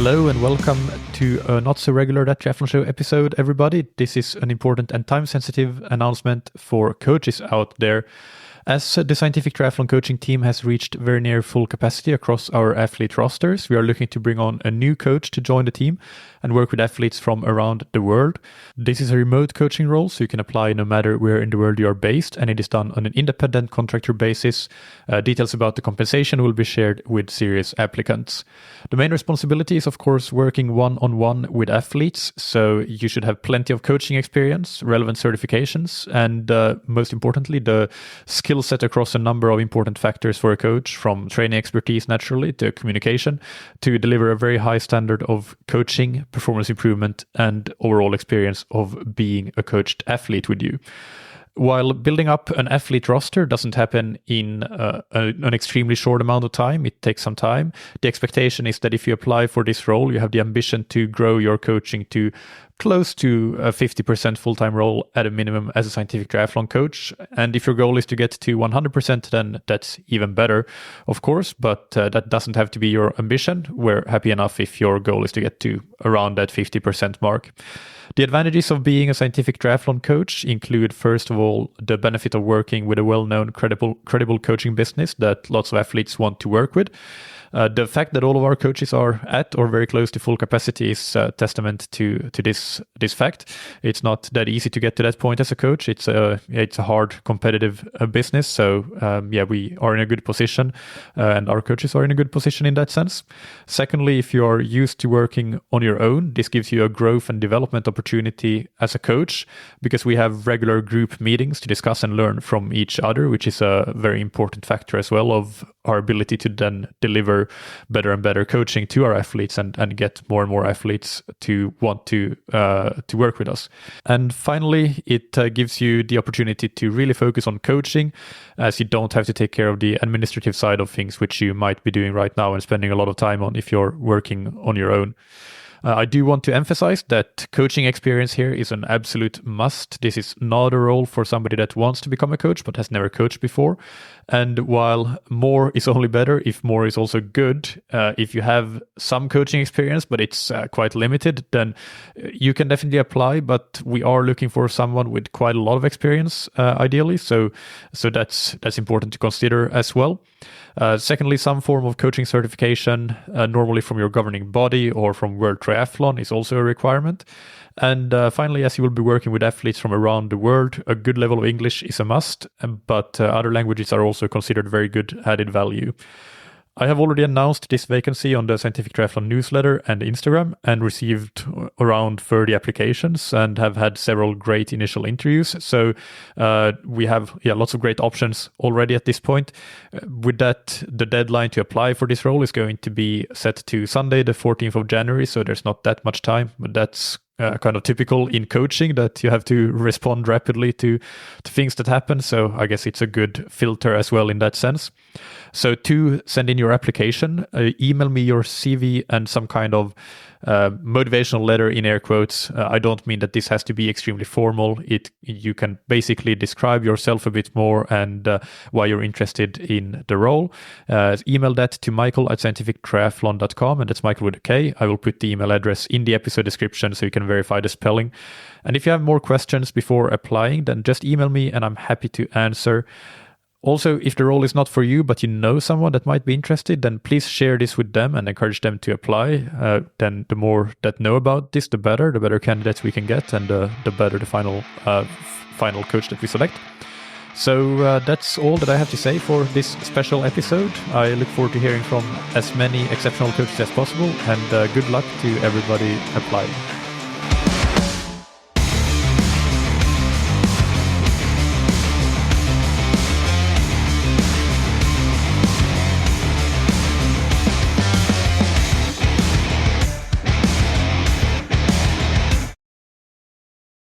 Hello and welcome to a not so regular That Triathlon Show episode, everybody. This is an important and time-sensitive announcement for coaches out there. As the Scientific Triathlon coaching team has reached very near full capacity across our athlete rosters, we are looking to bring on a new coach to join the team and work with athletes from around the world. This is a remote coaching role, so you can apply no matter where in the world you are based, and it is done on an independent contractor basis. Details about the compensation will be shared with serious applicants. The main responsibility is, of course, working one-on-one with athletes, so you should have plenty of coaching experience, relevant certifications, and most importantly, the skill set across a number of important factors for a coach, from training expertise naturally to communication, to deliver a very high standard of coaching, performance improvement, and overall experience of being a coached athlete with you. While building up an athlete roster doesn't happen in an extremely short amount of time, it takes some time. The expectation is that if you apply for this role, you have the ambition to grow your coaching to close to a 50% full-time role at a minimum as a scientific triathlon coach. And if your goal is to get to 100%, then that's even better, of course, but that doesn't have to be your ambition. We're happy enough if your goal is to get to around that 50% mark. The advantages of being a scientific triathlon coach include, first of all, the benefit of working with a well-known, credible coaching business that lots of athletes want to work with. The fact that all of our coaches are at or very close to full capacity is a testament to this fact. It's not that easy to get to that point as a coach. It's a hard, competitive business. So we are in a good position, and our coaches are in a good position in that sense. Secondly, if you are used to working on your own, this gives you a growth and development opportunity as a coach, because we have regular group meetings to discuss and learn from each other, which is a very important factor as well of our ability to then deliver better and better coaching to our athletes and get more and more athletes to want to work with us. And finally, it gives you the opportunity to really focus on coaching, as you don't have to take care of the administrative side of things, which you might be doing right now and spending a lot of time on if you're working on your own. I do want to emphasize that coaching experience here is an absolute must. This is not a role for somebody that wants to become a coach but has never coached before. And while more is only better, if more is also good, if you have some coaching experience but it's quite limited, then you can definitely apply. But we are looking for someone with quite a lot of experience, ideally. So that's important to consider as well. Secondly, some form of coaching certification, normally from your governing body or from World Triathlon, is also a requirement. And finally, as you will be working with athletes from around the world, a good level of English is a must, but other languages are also considered very good added value. I have already announced this vacancy on the Scientific Triathlon newsletter and Instagram and received around 30 applications and have had several great initial interviews. So we have lots of great options already at this point. With that, the deadline to apply for this role is going to be set to Sunday, the 14th of January. So there's not that much time, but that's kind of typical in coaching, that you have to respond rapidly to things that happen. So I guess it's a good filter as well in that sense. So to send in your application, email me your CV and some kind of motivational letter in air quotes. I don't mean that this has to be extremely formal. You can basically describe yourself a bit more and why you're interested in the role. Email that to michael@scientifictriathlon.com, and that's Michael with a K. I will put the email address in the episode description so you can verify the spelling. And if you have more questions before applying, then just email me and I'm happy to answer. Also, if the role is not for you, but you know someone that might be interested, then please share this with them and encourage them to apply. Then the more that know about this, the better candidates we can get, and the better the final coach that we select. So that's all that I have to say for this special episode. I look forward to hearing from as many exceptional coaches as possible, and good luck to everybody applying.